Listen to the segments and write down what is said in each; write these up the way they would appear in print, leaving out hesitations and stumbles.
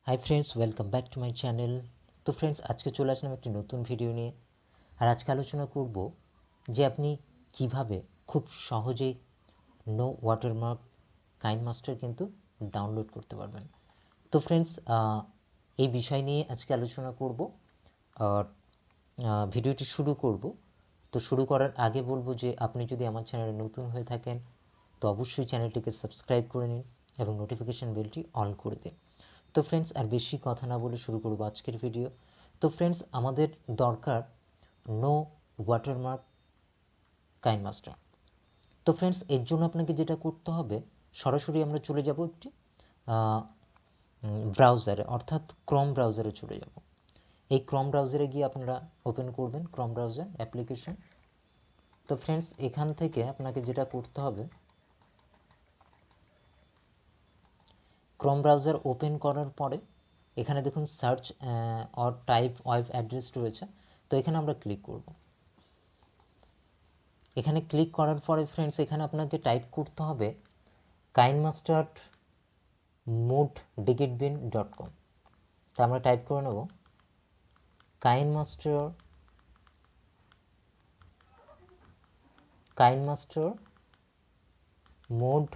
Hi friends, welcome back to my channel. তো friends, আজকে চলে আসলাম একটি নতুন ভিডিও নিয়ে। আর আজকে আলোচনা করব যে আপনি কিভাবে খুব সহজেই নো ওয়াটারমার্ক কাইনমাস্টার কিন্তু ডাউনলোড করতে পারবেন। তো ফ্রেন্ডস, এই বিষয় নিয়ে আজকে আলোচনা করব। আর ভিডিওটি শুরু করব। তো শুরু করার আগে বলবো যে আপনি যদি আমার চ্যানেলে নতুন হয়ে থাকেন তো অবশ্যই চ্যানেলটিকে সাবস্ক্রাইব করে নিন এবং নোটিফিকেশান বেলটি অন করে দিন। তো ফ্রেন্ডস, আর বেশি কথা না বলে শুরু করব আজকের ভিডিও। তো ফ্রেন্ডস, আমাদের দরকার নো ওয়াটারমার্ক কাইনমাস্টার। তো ফ্রেন্ডস, এর জন্য আপনাকে যেটা করতে হবে, সরাসরি আমরা চলে যাব একটি ব্রাউজারে, অর্থাৎ ক্রোম ব্রাউজারে চলে যাব। এই ক্রোম ব্রাউজারে গিয়ে আপনারা ওপেন করবেন ক্রোম ব্রাউজার অ্যাপ্লিকেশন। তো ফ্রেন্ডস, এখান থেকে আপনাকে যেটা করতে হবে, ক্রোম ব্রাউজার ওপেন করার পরে এখানে দেখুন search or type web address রয়েছে। তো এখানে আমরা ক্লিক করব। এখানে ক্লিক করার পরে ফ্রেন্ডস, এখানে আপনাকে টাইপ করতে হবে কাইনমাস্টার মোড ডিগিটবিন .com। তো আমরা টাইপ করে নেব কাইনমাস্টার মোড।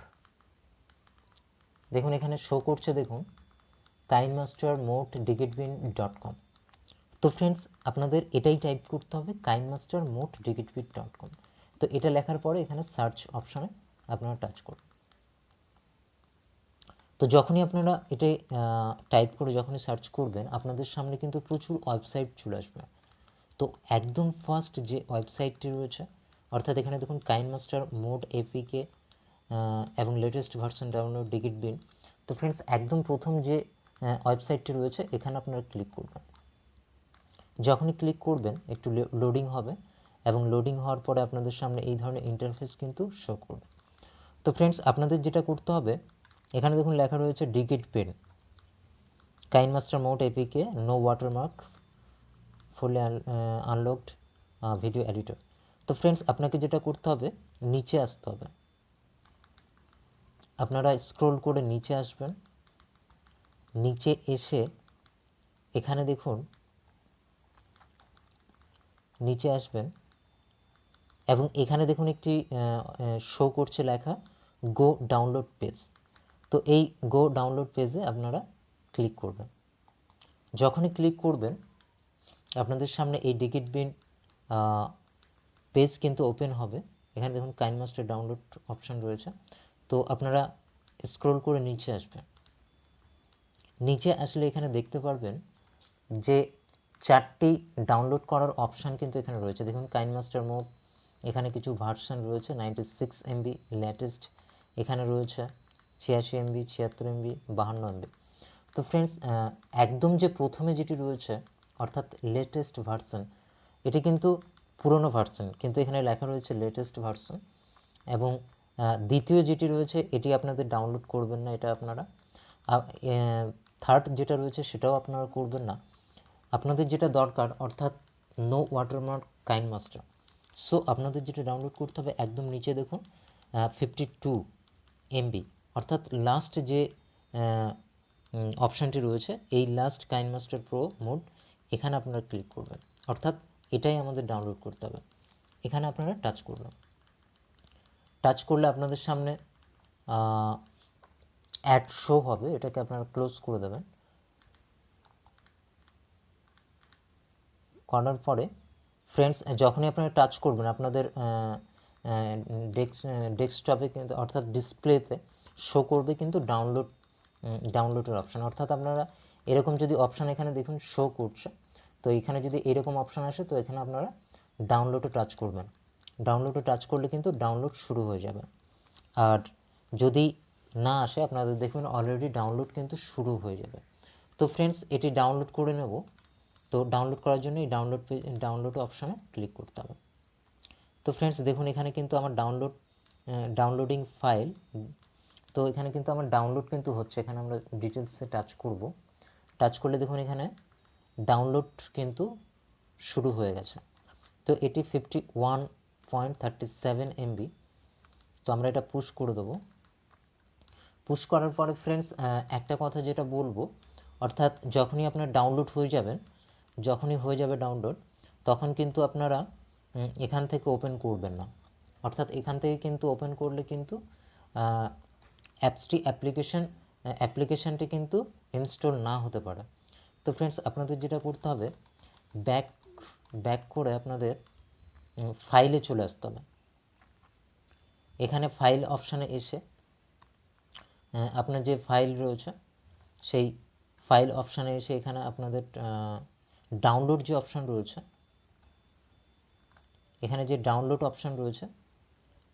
দেখুন এখানে শো করছে, দেখুন কাইনমাস্টার মোড ডিগিটবিন .com। তো ফ্রেন্ডস, আপনাদের এটাই টাইপ করতে হবে কাইনমাস্টার মোড ডিগিটবিন .com। তো এটা লেখার পরে এখানে সার্চ অপশানে আপনারা টাচ করুন। তো যখনই আপনারা এটাই টাইপ করে যখনই সার্চ করবেন, আপনাদের সামনে কিন্তু প্রচুর ওয়েবসাইট চলে আসবে। তো একদম ফার্স্ট যে ওয়েবসাইটটি রয়েছে, অর্থাৎ এখানে দেখুন কাইনমাস্টার মোড এপিকে এবং লেটেস্ট ভার্সন ডাউনলোড ডিগিটবিন। তো ফ্রেন্ডস, একদম প্রথম যে ওয়েবসাইটটি রয়েছে এখানে আপনারা ক্লিক করবেন। যখনই ক্লিক করবেন একটু লোডিং হবে এবং লোডিং হওয়ার পরে আপনাদের সামনে এই ধরনের ইন্টারফেস কিন্তু শো করবে। তো ফ্রেন্ডস, আপনাদের যেটা করতে হবে, এখানে দেখুন লেখা রয়েছে Digitbin KineMaster mod APK no watermark fully unlocked video editor. তো ফ্রেন্ডস, আপনাকে যেটা করতে হবে, নিচে আসতে হবে। আপনারা স্ক্রল করে নিচে আসবেন। নিচে এসে এখানে দেখুন নিচে আসবেন এবং এখানে দেখুন একটি শো করছে লেখা গো ডাউনলোড পেজ। তো এই গো ডাউনলোড পেজে আপনারা ক্লিক করবেন। যখনই ক্লিক করবেন, আপনাদের সামনে এই ডিগিটবিন পেজ কিন্তু ওপেন হবে। এখানে দেখুন কাইনমাস্টার ডাউনলোড অপশান রয়েছে। তো আপনারা স্ক্রল করে নিচে আসবেন। নিচে আসলে এখানে দেখতে পারবেন যে 4টি ডাউনলোড করার অপশান কিন্তু এখানে রয়েছে। দেখুন কাইনমাস্টার মোড, এখানে কিছু ভার্সন রয়েছে 96 MB লেটেস্ট, এখানে রয়েছে 86 MB, 76 MB, 52 MB। তো ফ্রেন্ডস, একদম যে প্রথমে যেটি রয়েছে অর্থাৎ লেটেস্ট ভার্সন, এটি কিন্তু পুরনো ভার্সন, কিন্তু এখানে লেখা রয়েছে লেটেস্ট ভার্সন। এবং দ্বিতীয় যেটি রয়েছে এটি আপনাদের ডাউনলোড করবেন না, এটা আপনারা। থার্ড যেটা রয়েছে সেটাও আপনারা করবেন না। আপনাদের যেটা দরকার অর্থাৎ নো ওয়াটারমার্ক কাইনমাস্টার। সো আপনাদের যেটা ডাউনলোড করতে হবে, একদম নিচে দেখুন 52 MB, অর্থাৎ লাস্ট যে অপশানটি রয়েছে এই লাস্ট কাইনমাস্টার প্রো মোড, এখানে আপনারা ক্লিক করবেন। অর্থাৎ এটাই আমাদের ডাউনলোড করতে হবে। এখানে আপনারা টাচ করবেন। টাচ করলে আপনাদের সামনে অ্যাড শো হবে, এটাকে আপনারা ক্লোজ করে দেবেন। করার পরে ফ্রেন্ডস, যখনই আপনারা টাচ করবেন আপনাদের ডেস্কটপে কিন্তু অর্থাৎ ডিসপ্লেতে শো করবে কিন্তু ডাউনলোডের অপশান। অর্থাৎ আপনারা এরকম যদি অপশান এখানে দেখুন শো করছে, তো এখানে যদি এরকম অপশান আসে তো এখানে আপনারা ডাউনলোডে টাচ করবেন। ডাউনলোডে টাচ করলে কিন্তু ডাউনলোড শুরু হয়ে যাবে। আর যদি না আসে, আপনাদের দেখবেন অলরেডি ডাউনলোড কিন্তু শুরু হয়ে যাবে। তো ফ্রেন্ডস, এটি ডাউনলোড করে নেব। তো ডাউনলোড করার জন্য এই ডাউনলোড অপশানে ক্লিক করতে হবে। তো ফ্রেন্ডস, দেখুন এখানে কিন্তু আমার ডাউনলোডিং ফাইল। তো এখানে কিন্তু আমার ডাউনলোড কিন্তু হচ্ছে। এখানে আমরা ডিটেলসে টাচ করব। টাচ করলে দেখুন এখানে ডাউনলোড কিন্তু শুরু হয়ে গেছে। তো এটি 51.37 MB। তো আমরা এটা পুশ করে দেবো। পুশ করার পরে ফ্রেন্ডস, একটা কথা যেটা বলবো, অর্থাৎ যখনই আপনার ডাউনলোড হয়ে যাবেন, যখনই হয়ে যাবে ডাউনলোড, তখন কিন্তু আপনারা এখান থেকে ওপেন করবেন না। অর্থাৎ এখান থেকে কিন্তু ওপেন করলে কিন্তু অ্যাপ্লিকেশনটি কিন্তু ইনস্টল না হতে পারে। তো ফ্রেন্ডস, আপনাদের যেটা করতে হবে, ব্যাক করে আপনাদের ফাইলে চলে আসতে হবে। এখানে ফাইল অপশানে এসে আপনার যে ফাইল রয়েছে সেই ফাইল অপশানে এসে এখানে আপনাদের ডাউনলোড যে অপশান রয়েছে, এখানে যে ডাউনলোড অপশান রয়েছে,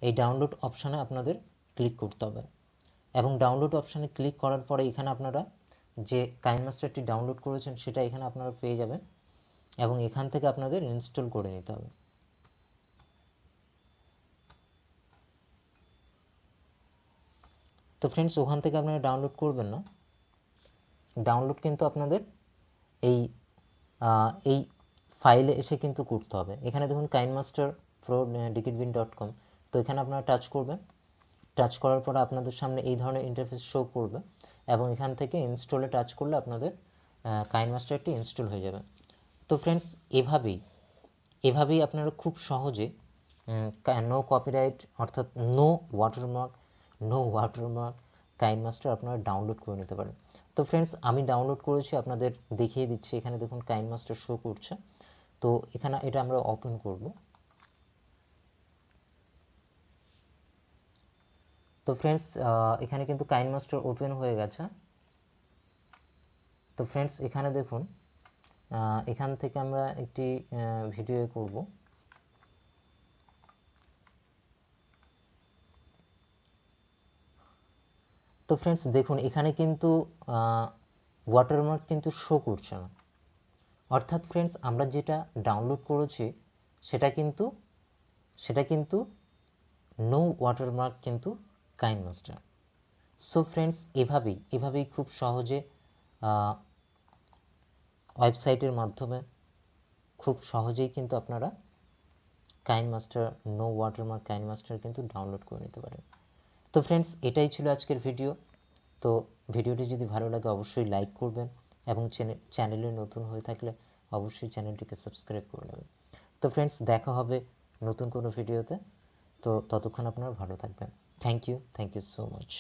এই ডাউনলোড অপশানে আপনাদের ক্লিক করতে হবে। এবং ডাউনলোড অপশানে ক্লিক করার পরে এখানে আপনারা যে কাইনমাস্টারটি ডাউনলোড করেছেন সেটা এখানে আপনারা পেয়ে যাবেন, এবং এখান থেকে আপনাদের ইনস্টল করে নিতে হবে। তো ফ্রেন্ডস, ওখান থেকে আপনারা ডাউনলোড করবেন না, ডাউনলোড কিন্তু আপনাদের এই ফাইলে এসে কিন্তু করতে হবে। এখানে দেখুন কাইনমাস্টার প্রো ডিকিটবিন.com, তো এখানে আপনারা টাচ করবেন। টাচ করার পরে আপনাদের সামনে এই ধরনের ইন্টারফেস শো করবে, এবং এখান থেকে ইনস্টলে টাচ করলে আপনাদের কাইনমাস্টারটি ইনস্টল হয়ে যাবে। তো ফ্রেন্ডস, এভাবেই আপনারা খুব সহজে নো কপিরাইট অর্থাৎ নো ওয়াটারমার্ক কাইনমাস্টার আপনারা ডাউনলোড করে নিতে পারেন। তো ফ্রেন্ডস, আমি ডাউনলোড করেছি, আপনাদের দেখিয়ে দিচ্ছি। এখানে দেখুন কাইনমাস্টার শো করছে। তো এখানে এটা আমরা ওপেন করব। তো ফ্রেন্ডস, এখানে কিন্তু কাইনমাস্টার ওপেন হয়ে গেছে। তো ফ্রেন্ডস, এখানে দেখুন, এখান থেকে আমরা একটি ভিডিও করব। তো ফ্রেন্ডস দেখুন, এখানে কিন্তু ওয়াটারমার্ক কিন্তু শো করছে না। অর্থাৎ ফ্রেন্ডস, আমরা যেটা ডাউনলোড করেছি সেটা কিন্তু নো ওয়াটারমার্ক কিন্তু কাইনমাস্টার। সো ফ্রেন্ডস, এভাবেই খুব সহজে ওয়েবসাইটের মাধ্যমে খুব সহজেই কিন্তু আপনারা কাইনমাস্টার নো ওয়াটারমার্ক কাইনমাস্টার কিন্তু ডাউনলোড করে নিতে পারেন। তো ফ্রেন্ডস, এটাই ছিল আজকের ভিডিও। তো ভিডিওটি যদি ভালো লাগে অবশ্যই লাইক করবেন, এবং চ্যানেলে নতুন হয়ে থাকলে অবশ্যই চ্যানেলটিকে সাবস্ক্রাইব করে নেবেন। তো ফ্রেন্ডস, দেখা হবে নতুন কোনো ভিডিওতে। তো ততক্ষণ আপনারা ভালো থাকবেন। Thank you so much.